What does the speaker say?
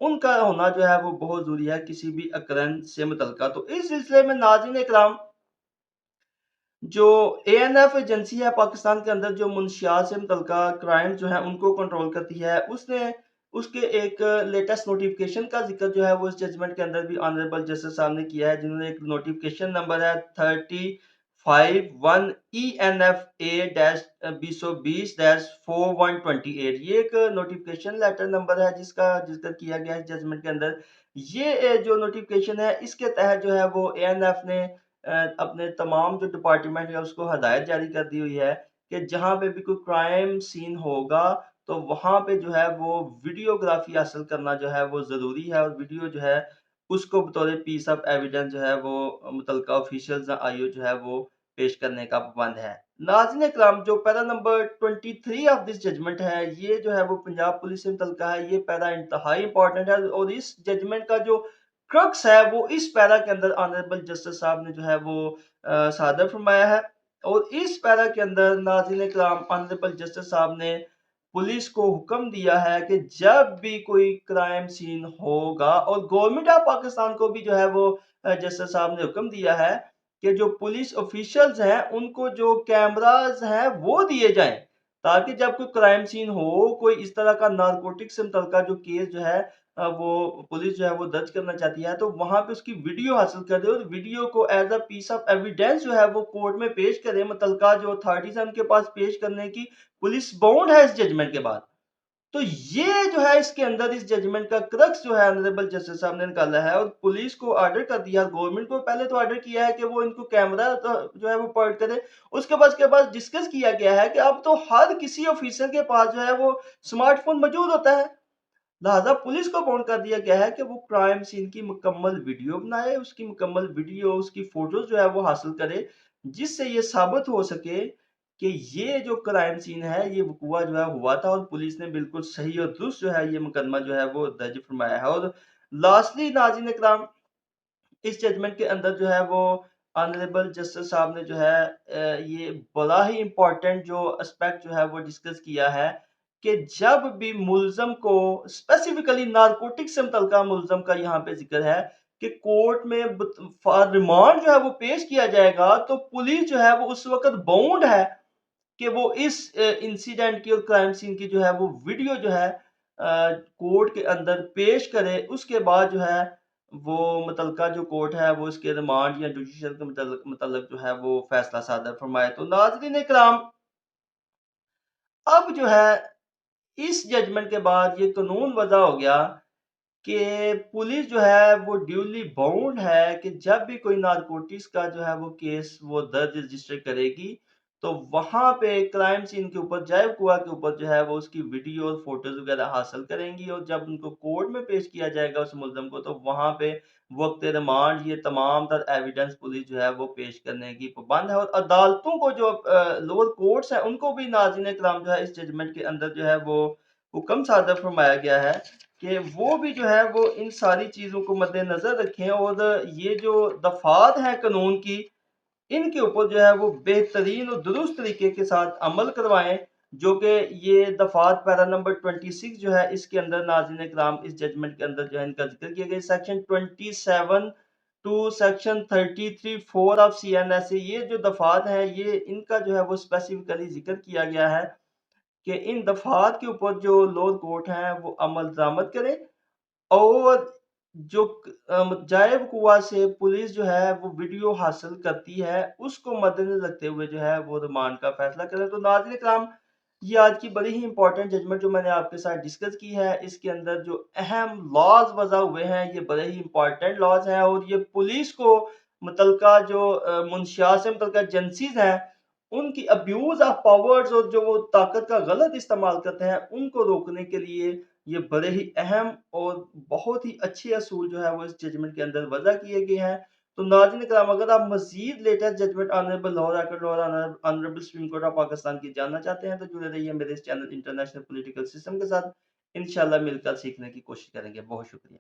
ان کا ہونا جو ہے وہ بہت ضروری ہے کسی بھی اکرنس سے متعلقہ۔ تو اس سلسلے میں ناظرین اکرام، جو اے این ایف ایجنسی ہے پاکستان کے اندر، جو منشیات سے متعلقہ کرائم جو ہیں ان کو کنٹرول کرتی ہے، اس کے ایک لیٹسٹ نوٹیفکیشن کا ذکر جو ہے وہ اس ججمنٹ کے اندر بھی آنریبل جسٹس صاحب نے کیا ہے، جنہوں نے ایک نوٹیفکیشن نمبر ہے 35 ای این ایف اے 2020-4128، یہ ایک نوٹیفکیشن لیٹر نمبر ہے جس کا ذکر کیا گیا ہے ججمنٹ کے اندر۔ یہ جو نوٹیفکیشن ہے، اس کے تحت جو ہے وہ اے این ایف نے اپنے تمام جو ڈپارٹمنٹ ہے اس کو ہدایت جاری کر دی ہوئی ہے کہ جہاں پہ بھی کوئی کرائم سین ہوگا تو وہاں پہ جو ہے وہ ویڈیوگرافی حاصل کرنا جو ہے وہ ضروری ہے، اور ویڈیو جو ہے اس کو بطور پیس آف ایویڈنس جو ہے وہ متعلقہ آفیشلز آئیو جو ہے وہ پیش کرنے کا پابند ہے۔ ناظرین اکرام، جو para number 23 of this judgment ہے، یہ جو ہے وہ پنجاب پولیس سے متعلقہ ہے۔ یہ پیرا انتہائی امپورٹنٹ ہے، اور اس ججمنٹ کا جو کرکس ہے وہ اس پیرا کے اندر آنریبل جسٹس صاحب نے جو ہے وہ صادر فرمایا ہے، اور اس پیرا کے اندر ناظرین اکرام آنریبل جسٹس صاحب نے پولیس کو حکم دیا ہے کہ جب بھی کوئی کرائم سین ہوگا، اور گورنمنٹ آف پاکستان کو بھی جو ہے وہ جسٹس صاحب نے حکم دیا ہے کہ جو پولیس آفیشلز ہیں ان کو جو کیمراز ہیں وہ دیے جائیں، تاکہ جب کوئی کرائم سین ہو، کوئی اس طرح کا نارکوٹک سے متعلقہ جو کیس جو ہے وہ پولیس جو ہے وہ درج کرنا چاہتی ہے تو وہاں پہ اس کی ویڈیو حاصل کرے، اور ویڈیو کو as a piece of evidence جو ہے وہ کورٹ میں پیش کرے، متعلقہ جو اتھارٹیز ہیں ان کے پاس پیش کرنے کی پولیس باؤنڈ ہے اس ججمنٹ کے بعد۔ تو یہ جو ہے اس کے اندر اس ججمنٹ کا کرکس جو ہے آنریبل جسٹس صاحب نے نکالا ہے، اور پولیس کو آرڈر کر دیا، گورنمنٹ کو پہلے تو آرڈر کیا ہے کہ وہ ان کو کیمرہ جو ہے وہ پوائنٹ کرے، اس کے بعد ڈسکس کیا گیا ہے کہ اب تو ہر کسی آفیسر کے پاس جو ہے وہ سمارٹ فون موجود ہوتا ہے، لہذا پولیس کو باؤنڈ کر دیا گیا ہے کہ وہ کرائم سین کی مکمل ویڈیو بنائے، اس کی مکمل ویڈیو، اس کی فوٹوز جو ہے وہ حاصل کرے، جس سے یہ ثابت ہو سکے کہ یہ جو کرائم سین ہے یہ وقوع جو ہے ہوا تھا، اور پولیس نے بالکل صحیح اور درست جو ہے یہ مقدمہ جو ہے وہ درج فرمایا ہے۔ اور لاسٹلی ناظرین اکرام، اس ججمنٹ کے اندر جو ہے وہ آنریبل جسٹس صاحب نے جو ہے یہ بڑا ہی امپورٹنٹ جو اسپیکٹ جو ہے وہ ڈسکس کیا ہے کہ جب بھی ملزم کو اسپیسیفکلی نارکوٹک سے متعلقہ ملزم کا یہاں پہ ذکر ہے کہ کورٹ میں ریمانڈ جو ہے وہ پیش کیا جائے گا، تو پولیس جو ہے وہ اس وقت باؤنڈ ہے کہ وہ اس انسیڈنٹ کی اور کرائم سین کی جو ہے وہ ویڈیو جو ہے کورٹ کے اندر پیش کرے، اس کے بعد جو ہے وہ متعلقہ جو کورٹ ہے وہ اس کے ریمانڈ یا جوڈیشل کے متعلق جو ہے وہ فیصلہ صادر فرمائے۔ تو ناظرین اکرام، اب جو ہے اس ججمنٹ کے بعد یہ قانون وضع ہو گیا کہ پولیس جو ہے وہ ڈیولی باؤنڈ ہے کہ جب بھی کوئی نارکوٹکس کا جو ہے وہ کیس وہ درج رجسٹر کرے گی تو وہاں پہ کرائم سین کے اوپر، جائے وقوع کے اوپر جو ہے وہ اس کی ویڈیو اور فوٹوز وغیرہ حاصل کریں گی، اور جب ان کو کورٹ میں پیش کیا جائے گا اس ملزم کو تو وہاں پہ وقت ریمانڈ یہ تمام تر ایویڈنس پولیس جو ہے وہ پیش کرنے کی پابند ہے، اور عدالتوں کو جو لوور کورٹس ہیں ان کو بھی ناظرین اکرام جو ہے اس ججمنٹ کے اندر جو ہے وہ حکم صادر فرمایا گیا ہے کہ وہ بھی جو ہے وہ ان ساری چیزوں کو مد نظر رکھیں، اور یہ جو دفعات ہیں قانون کی ان کے اوپر جو ہے وہ بہترین اور درست طریقے کے ساتھ عمل کروائیں، جو کہ یہ دفعات پیرا نمبر 26 جو ہے اس کے اندر ناظرین اکرام اس ججمنٹ کے اندر جو ہے ان کا ذکر کیا گیا، section 27 to section 33(4) of C N S A, یہ جو دفعات ہیں یہ ان کا جو ہے وہ اسپیسیفکلی ذکر کیا گیا ہے کہ ان دفعات کے اوپر جو لوور کورٹ ہیں وہ عمل درآمد کریں، اور جو جائے وقوع سے پولیس جو ہے وہ ویڈیو حاصل کرتی ہے اس کو مدنظر رکھتے ہوئے جو ہے وہ ریمانڈ کا فیصلہ کرے۔ تو ناظرین کرام، یہ آج کی بڑی ہی امپورٹنٹ ججمنٹ جو میں نے آپ کے ساتھ ڈسکس کی ہے، اس کے اندر جو اہم لاز وضع ہوئے ہیں یہ بڑے ہی امپورٹنٹ لاز ہیں، اور یہ پولیس کو متعلقہ جو منشیات سے متعلقہ ایجنسیز ہیں ان کی ابیوز آف پاورز اور جو وہ طاقت کا غلط استعمال کرتے ہیں ان کو روکنے کے لیے یہ بڑے ہی اہم اور بہت ہی اچھے اصول جو ہے وہ اس ججمنٹ کے اندر وضع کیے گئے ہیں۔ تو ناظرین کرام، اگر آپ مزید latest judgement honourable Lahore high court اور honourable supreme court of Pakistan کی جاننا چاہتے ہیں تو جڑے رہیے میرے اس چینل انٹرنیشنل پولیٹیکل سسٹم کے ساتھ، انشاءاللہ مل کر سیکھنے کی کوشش کریں گے۔ بہت شکریہ۔